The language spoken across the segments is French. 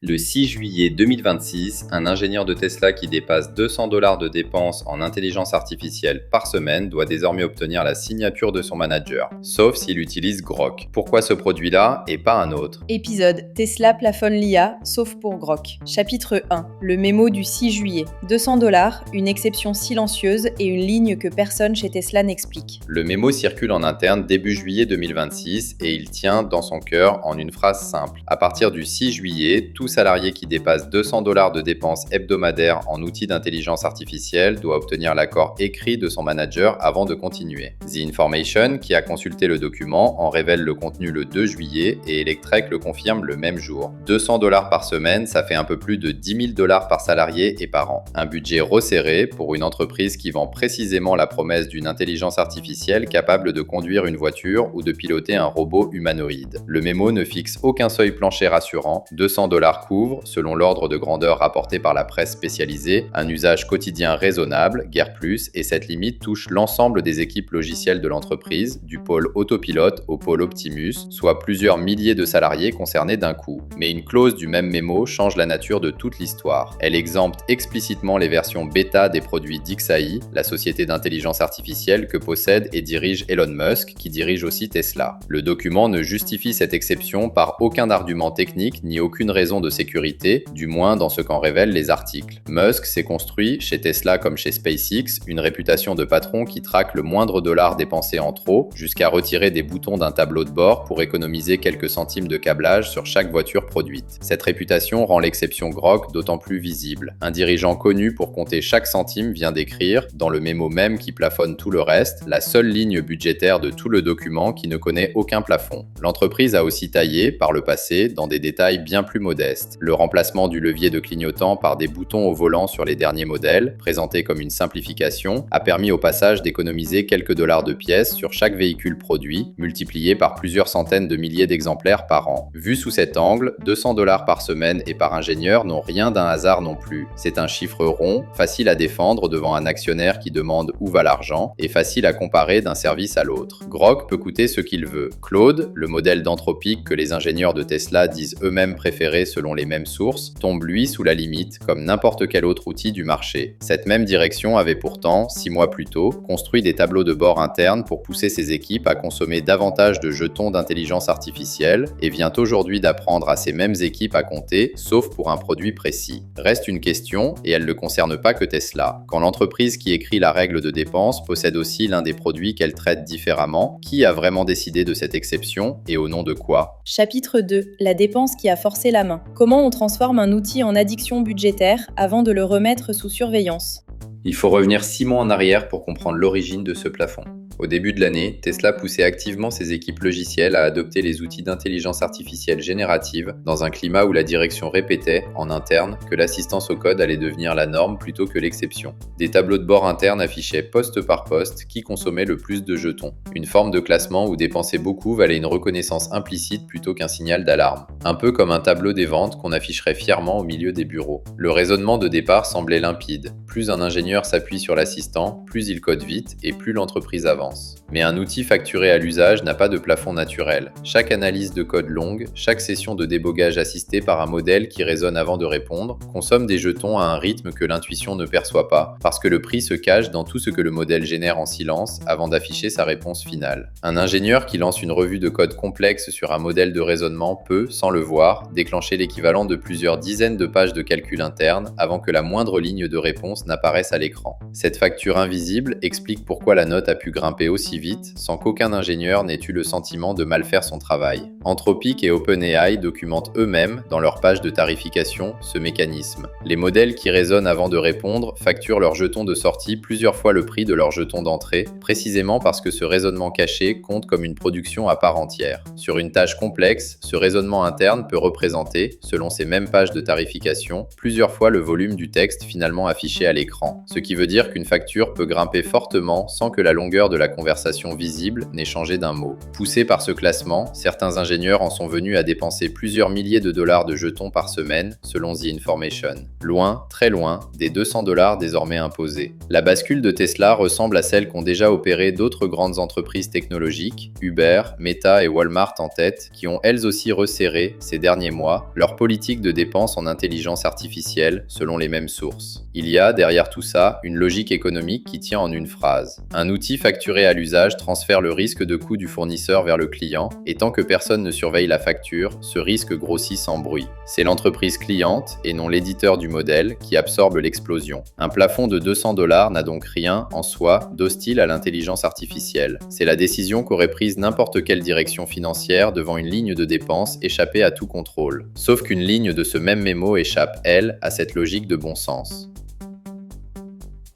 Le 6 juillet 2026, un ingénieur de Tesla qui dépasse 200 $ de dépenses en intelligence artificielle par semaine doit désormais obtenir la signature de son manager, sauf s'il utilise Grok. Pourquoi ce produit-là et pas un autre? Épisode Tesla plafonne l'IA, sauf pour Grok. Chapitre 1. Le mémo du 6 juillet. 200 $, une exception silencieuse et une ligne que personne chez Tesla n'explique. Le mémo circule en interne début juillet 2026 et il tient dans son cœur en une phrase simple. À partir du 6 juillet, tout salarié qui dépasse 200 $ de dépenses hebdomadaires en outils d'intelligence artificielle doit obtenir l'accord écrit de son manager avant de continuer. The Information, qui a consulté le document, en révèle le contenu le 2 juillet et Electrek le confirme le même jour. 200 $ par semaine, ça fait un peu plus de 10 000 $ par salarié et par an. Un budget resserré pour une entreprise qui vend précisément la promesse d'une intelligence artificielle capable de conduire une voiture ou de piloter un robot humanoïde. Le mémo ne fixe aucun seuil plancher rassurant, 200 $ couvre, selon l'ordre de grandeur rapporté par la presse spécialisée, un usage quotidien raisonnable, guère plus, et cette limite touche l'ensemble des équipes logicielles de l'entreprise, du pôle autopilote au pôle Optimus, soit plusieurs milliers de salariés concernés d'un coup. Mais une clause du même mémo change la nature de toute l'histoire. Elle exempte explicitement les versions bêta des produits d'XAI, la société d'intelligence artificielle que possède et dirige Elon Musk, qui dirige aussi Tesla. Le document ne justifie cette exception par aucun argument technique ni aucune raison de sécurité, du moins dans ce qu'en révèlent les articles. Musk s'est construit, chez Tesla comme chez SpaceX, une réputation de patron qui traque le moindre dollar dépensé en trop, jusqu'à retirer des boutons d'un tableau de bord pour économiser quelques centimes de câblage sur chaque voiture produite. Cette réputation rend l'exception Grok d'autant plus visible. Un dirigeant connu pour compter chaque centime vient d'écrire, dans le mémo même qui plafonne tout le reste, la seule ligne budgétaire de tout le document qui ne connaît aucun plafond. L'entreprise a aussi taillé, par le passé, dans des détails bien plus modestes. Le remplacement du levier de clignotant par des boutons au volant sur les derniers modèles, présenté comme une simplification, a permis au passage d'économiser quelques dollars de pièces sur chaque véhicule produit, multiplié par plusieurs centaines de milliers d'exemplaires par an. Vu sous cet angle, 200 $ par semaine et par ingénieur n'ont rien d'un hasard non plus. C'est un chiffre rond, facile à défendre devant un actionnaire qui demande où va l'argent, et facile à comparer d'un service à l'autre. Grok peut coûter ce qu'il veut. Claude, le modèle d'anthropique que les ingénieurs de Tesla disent eux-mêmes préférer selon les mêmes sources, tombe lui sous la limite, comme n'importe quel autre outil du marché. Cette même direction avait pourtant, 6 mois plus tôt, construit des tableaux de bord internes pour pousser ses équipes à consommer davantage de jetons d'intelligence artificielle, et vient aujourd'hui d'apprendre à ces mêmes équipes à compter, sauf pour un produit précis. Reste une question, et elle ne concerne pas que Tesla. Quand l'entreprise qui écrit la règle de dépense possède aussi l'un des produits qu'elle traite différemment, qui a vraiment décidé de cette exception, et au nom de quoi? Chapitre 2. La dépense qui a forcé la main. Comment on transforme un outil en addiction budgétaire avant de le remettre sous surveillance? Il faut revenir 6 mois en arrière pour comprendre l'origine de ce plafond. Au début de l'année, Tesla poussait activement ses équipes logicielles à adopter les outils d'intelligence artificielle générative dans un climat où la direction répétait, en interne, que l'assistance au code allait devenir la norme plutôt que l'exception. Des tableaux de bord internes affichaient poste par poste qui consommait le plus de jetons. Une forme de classement où dépenser beaucoup valait une reconnaissance implicite plutôt qu'un signal d'alarme. Un peu comme un tableau des ventes qu'on afficherait fièrement au milieu des bureaux. Le raisonnement de départ semblait limpide. Plus un ingénieur s'appuie sur l'assistant, plus il code vite et plus l'entreprise avance. Mais un outil facturé à l'usage n'a pas de plafond naturel. Chaque analyse de code longue, chaque session de débogage assistée par un modèle qui raisonne avant de répondre, consomme des jetons à un rythme que l'intuition ne perçoit pas, parce que le prix se cache dans tout ce que le modèle génère en silence avant d'afficher sa réponse finale. Un ingénieur qui lance une revue de code complexe sur un modèle de raisonnement peut, sans le voir, déclencher l'équivalent de plusieurs dizaines de pages de calcul interne avant que la moindre ligne de réponse n'apparaisse à l'écran. Cette facture invisible explique pourquoi la note a pu grimper aussi vite sans qu'aucun ingénieur n'ait eu le sentiment de mal faire son travail. Anthropic et OpenAI documentent eux-mêmes, dans leur page de tarification, ce mécanisme. Les modèles qui raisonnent avant de répondre facturent leur jeton de sortie plusieurs fois le prix de leur jeton d'entrée, précisément parce que ce raisonnement caché compte comme une production à part entière. Sur une tâche complexe, ce raisonnement interne peut représenter, selon ces mêmes pages de tarification, plusieurs fois le volume du texte finalement affiché à l'écran. Ce qui veut dire qu'une facture peut grimper fortement sans que la longueur de la la conversation visible n'ait changé d'un mot. Poussés par ce classement, certains ingénieurs en sont venus à dépenser plusieurs milliers de dollars de jetons par semaine, selon The Information. Loin, très loin, des 200 dollars désormais imposés. La bascule de Tesla ressemble à celle qu'ont déjà opéré d'autres grandes entreprises technologiques, Uber, Meta et Walmart en tête, qui ont elles aussi resserré, ces derniers mois, leur politique de dépenses en intelligence artificielle, selon les mêmes sources. Il y a, derrière tout ça, une logique économique qui tient en une phrase. Un outil facturé à l'usage transfère le risque de coût du fournisseur vers le client, et tant que personne ne surveille la facture, ce risque grossit sans bruit. C'est l'entreprise cliente, et non l'éditeur du modèle, qui absorbe l'explosion. Un plafond de 200 dollars n'a donc rien, en soi, d'hostile à l'intelligence artificielle. C'est la décision qu'aurait prise n'importe quelle direction financière devant une ligne de dépenses échappée à tout contrôle. Sauf qu'une ligne de ce même mémo échappe, elle, à cette logique de bon sens.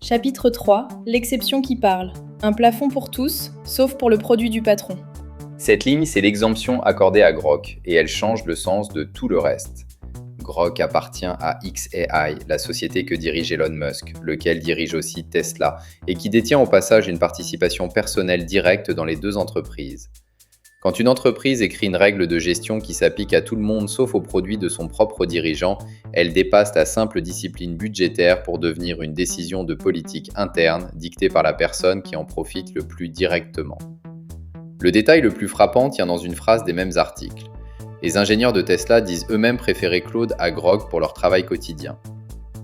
Chapitre 3. L'exception qui parle. Un plafond pour tous, sauf pour le produit du patron. Cette ligne, c'est l'exemption accordée à Grok, et elle change le sens de tout le reste. Grok appartient à xAI, la société que dirige Elon Musk, lequel dirige aussi Tesla, et qui détient au passage une participation personnelle directe dans les deux entreprises. Quand une entreprise écrit une règle de gestion qui s'applique à tout le monde sauf aux produits de son propre dirigeant, elle dépasse la simple discipline budgétaire pour devenir une décision de politique interne dictée par la personne qui en profite le plus directement. Le détail le plus frappant tient dans une phrase des mêmes articles. Les ingénieurs de Tesla disent eux-mêmes préférer Claude à Grok pour leur travail quotidien.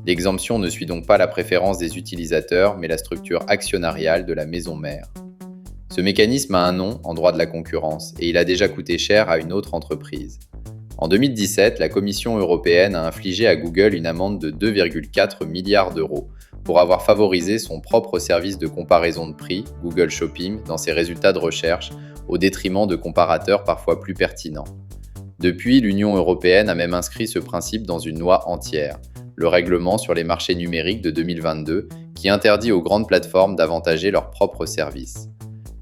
L'exemption ne suit donc pas la préférence des utilisateurs, mais la structure actionnariale de la maison mère. Ce mécanisme a un nom en droit de la concurrence et il a déjà coûté cher à une autre entreprise. En 2017, la Commission européenne a infligé à Google une amende de 2,4 milliards d'euros pour avoir favorisé son propre service de comparaison de prix, Google Shopping, dans ses résultats de recherche, au détriment de comparateurs parfois plus pertinents. Depuis, l'Union européenne a même inscrit ce principe dans une loi entière, le règlement sur les marchés numériques de 2022, qui interdit aux grandes plateformes d'avantager leurs propres services.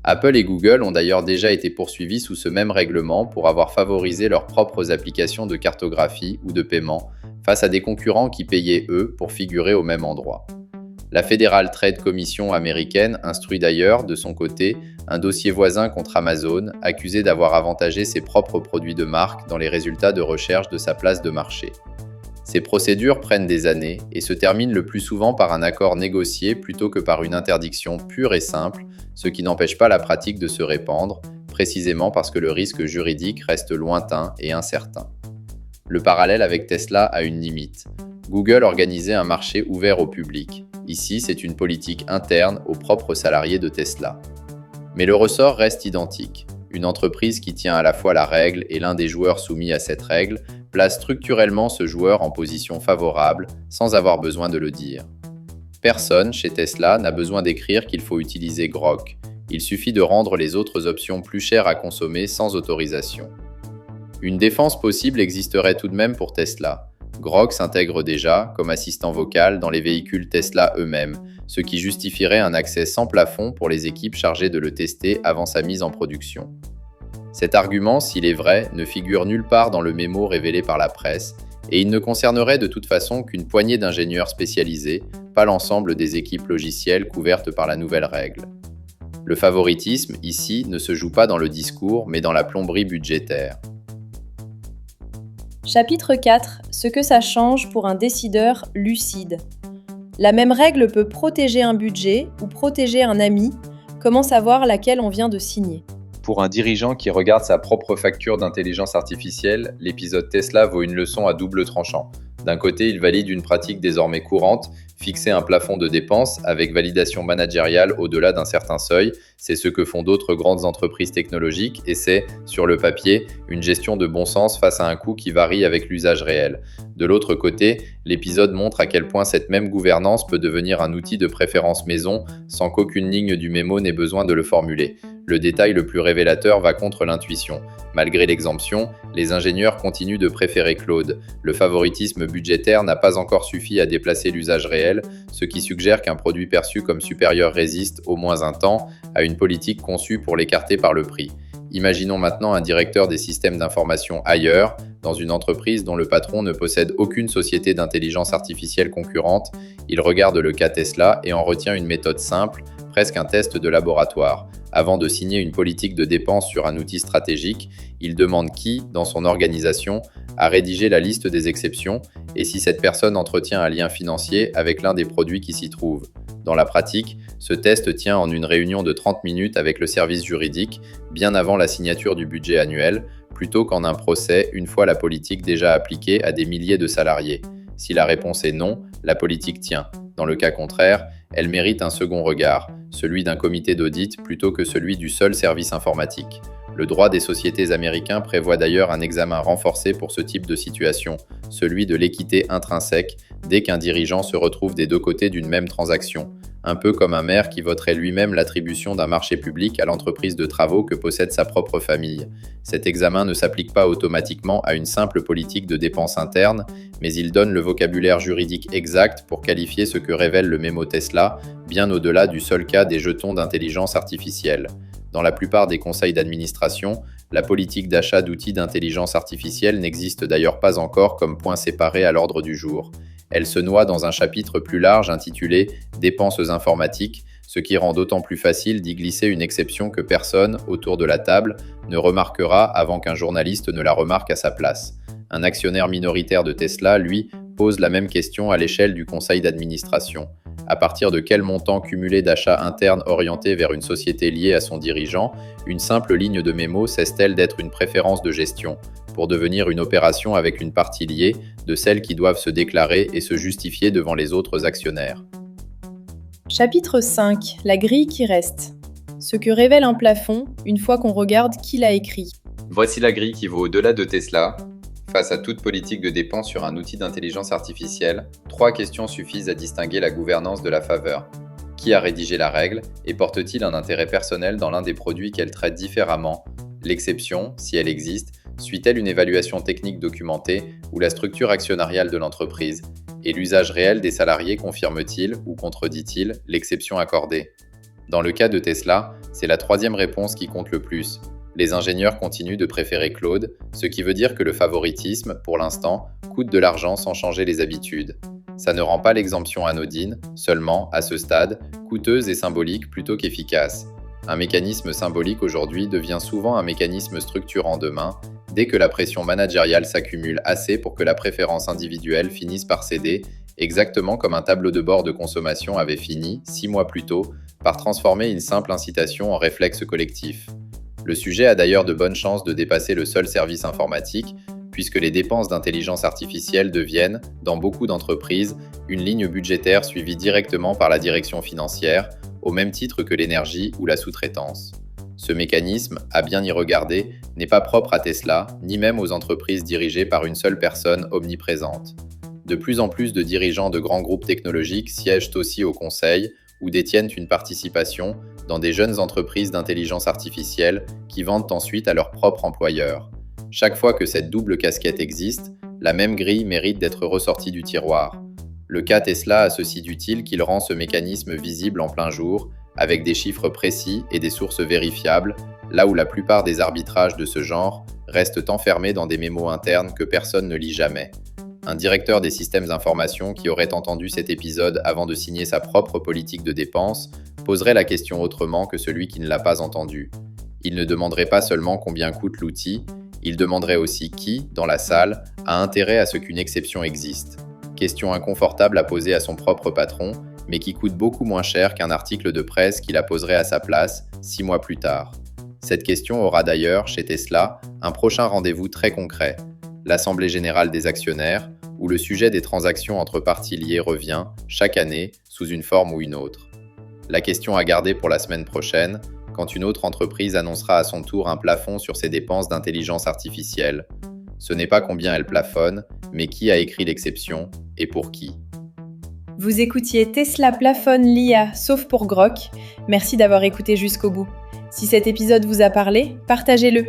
Apple et Google ont d'ailleurs déjà été poursuivis sous ce même règlement pour avoir favorisé leurs propres applications de cartographie ou de paiement face à des concurrents qui payaient eux pour figurer au même endroit. La Federal Trade Commission américaine instruit d'ailleurs, de son côté, un dossier voisin contre Amazon, accusé d'avoir avantagé ses propres produits de marque dans les résultats de recherche de sa place de marché. Ces procédures prennent des années et se terminent le plus souvent par un accord négocié plutôt que par une interdiction pure et simple, ce qui n'empêche pas la pratique de se répandre, précisément parce que le risque juridique reste lointain et incertain. Le parallèle avec Tesla a une limite. Google organisait un marché ouvert au public. Ici, c'est une politique interne aux propres salariés de Tesla. Mais le ressort reste identique. Une entreprise qui tient à la fois la règle et l'un des joueurs soumis à cette règle place structurellement ce joueur en position favorable sans avoir besoin de le dire. Personne, chez Tesla, n'a besoin d'écrire qu'il faut utiliser Grok. Il suffit de rendre les autres options plus chères à consommer sans autorisation. Une défense possible existerait tout de même pour Tesla. Grok s'intègre déjà, comme assistant vocal, dans les véhicules Tesla eux-mêmes, ce qui justifierait un accès sans plafond pour les équipes chargées de le tester avant sa mise en production. Cet argument, s'il est vrai, ne figure nulle part dans le mémo révélé par la presse, et il ne concernerait de toute façon qu'une poignée d'ingénieurs spécialisés, pas l'ensemble des équipes logicielles couvertes par la nouvelle règle. Le favoritisme, ici, ne se joue pas dans le discours, mais dans la plomberie budgétaire. Chapitre 4. Ce que ça change pour un décideur lucide. La même règle peut protéger un budget ou protéger un ami. Comment savoir laquelle on vient de signer ? Pour un dirigeant qui regarde sa propre facture d'intelligence artificielle, l'épisode Tesla vaut une leçon à double tranchant. D'un côté, il valide une pratique désormais courante, fixer un plafond de dépenses avec validation managériale au-delà d'un certain seuil. C'est ce que font d'autres grandes entreprises technologiques et c'est, sur le papier, une gestion de bon sens face à un coût qui varie avec l'usage réel. De l'autre côté, l'épisode montre à quel point cette même gouvernance peut devenir un outil de préférence maison sans qu'aucune ligne du mémo n'ait besoin de le formuler. Le détail le plus révélateur va contre l'intuition. Malgré l'exemption, les ingénieurs continuent de préférer Claude. Le favoritisme budgétaire n'a pas encore suffi à déplacer l'usage réel, ce qui suggère qu'un produit perçu comme supérieur résiste, au moins un temps, à une politique conçue pour l'écarter par le prix. Imaginons maintenant un directeur des systèmes d'information ailleurs, dans une entreprise dont le patron ne possède aucune société d'intelligence artificielle concurrente. Il regarde le cas Tesla et en retient une méthode simple, presque un test de laboratoire. Avant de signer une politique de dépenses sur un outil stratégique, il demande qui, dans son organisation, a rédigé la liste des exceptions et si cette personne entretient un lien financier avec l'un des produits qui s'y trouvent. Dans la pratique, ce test tient en une réunion de 30 minutes avec le service juridique, bien avant la signature du budget annuel, plutôt qu'en un procès une fois la politique déjà appliquée à des milliers de salariés. Si la réponse est non, la politique tient. Dans le cas contraire, elle mérite un second regard, celui d'un comité d'audit plutôt que celui du seul service informatique. Le droit des sociétés américains prévoit d'ailleurs un examen renforcé pour ce type de situation, celui de l'équité intrinsèque, dès qu'un dirigeant se retrouve des deux côtés d'une même transaction, un peu comme un maire qui voterait lui-même l'attribution d'un marché public à l'entreprise de travaux que possède sa propre famille. Cet examen ne s'applique pas automatiquement à une simple politique de dépenses interne, mais il donne le vocabulaire juridique exact pour qualifier ce que révèle le mémo Tesla, bien au-delà du seul cas des jetons d'intelligence artificielle. Dans la plupart des conseils d'administration, la politique d'achat d'outils d'intelligence artificielle n'existe d'ailleurs pas encore comme point séparé à l'ordre du jour. Elle se noie dans un chapitre plus large intitulé « Dépenses informatiques », ce qui rend d'autant plus facile d'y glisser une exception que personne, autour de la table, ne remarquera avant qu'un journaliste ne la remarque à sa place. Un actionnaire minoritaire de Tesla, lui, pose la même question à l'échelle du conseil d'administration. À partir de quel montant cumulé d'achats internes orientés vers une société liée à son dirigeant, une simple ligne de mémo cesse-t-elle d'être une préférence de gestion, pour devenir une opération avec une partie liée de celles qui doivent se déclarer et se justifier devant les autres actionnaires. Chapitre 5. La grille qui reste. Ce que révèle un plafond une fois qu'on regarde qui l'a écrit. Voici la grille qui va au-delà de Tesla. Face à toute politique de dépense sur un outil d'intelligence artificielle, 3 questions suffisent à distinguer la gouvernance de la faveur. Qui a rédigé la règle et porte-t-il un intérêt personnel dans l'un des produits qu'elle traite différemment? L'exception, si elle existe, suit-elle une évaluation technique documentée ou la structure actionnariale de l'entreprise? Et l'usage réel des salariés confirme-t-il ou contredit-il l'exception accordée? Dans le cas de Tesla, c'est la troisième réponse qui compte le plus. Les ingénieurs continuent de préférer Claude, ce qui veut dire que le favoritisme, pour l'instant, coûte de l'argent sans changer les habitudes. Ça ne rend pas l'exemption anodine, seulement, à ce stade, coûteuse et symbolique plutôt qu'efficace. Un mécanisme symbolique aujourd'hui devient souvent un mécanisme structurant demain, dès que la pression managériale s'accumule assez pour que la préférence individuelle finisse par céder, exactement comme un tableau de bord de consommation avait fini, 6 mois plus tôt, par transformer une simple incitation en réflexe collectif. Le sujet a d'ailleurs de bonnes chances de dépasser le seul service informatique, puisque les dépenses d'intelligence artificielle deviennent, dans beaucoup d'entreprises, une ligne budgétaire suivie directement par la direction financière, au même titre que l'énergie ou la sous-traitance. Ce mécanisme, à bien y regarder, n'est pas propre à Tesla, ni même aux entreprises dirigées par une seule personne omniprésente. De plus en plus de dirigeants de grands groupes technologiques siègent aussi au conseil ou détiennent une participation dans des jeunes entreprises d'intelligence artificielle qui vendent ensuite à leur propre employeur. Chaque fois que cette double casquette existe, la même grille mérite d'être ressortie du tiroir. Le cas Tesla a ceci d'utile qu'il rend ce mécanisme visible en plein jour, avec des chiffres précis et des sources vérifiables, là où la plupart des arbitrages de ce genre restent enfermés dans des mémos internes que personne ne lit jamais. Un directeur des systèmes d'information qui aurait entendu cet épisode avant de signer sa propre politique de dépenses poserait la question autrement que celui qui ne l'a pas entendu. Il ne demanderait pas seulement combien coûte l'outil, il demanderait aussi qui, dans la salle, a intérêt à ce qu'une exception existe. Question inconfortable à poser à son propre patron, mais qui coûte beaucoup moins cher qu'un article de presse qui la poserait à sa place 6 mois plus tard. Cette question aura d'ailleurs, chez Tesla, un prochain rendez-vous très concret, l'Assemblée générale des actionnaires, où le sujet des transactions entre parties liées revient, chaque année, sous une forme ou une autre. La question à garder pour la semaine prochaine, quand une autre entreprise annoncera à son tour un plafond sur ses dépenses d'intelligence artificielle. Ce n'est pas combien elle plafonne, mais qui a écrit l'exception et pour qui. Vous écoutiez Tesla plafonne l'IA, sauf pour Grok. Merci d'avoir écouté jusqu'au bout. Si cet épisode vous a parlé, partagez-le.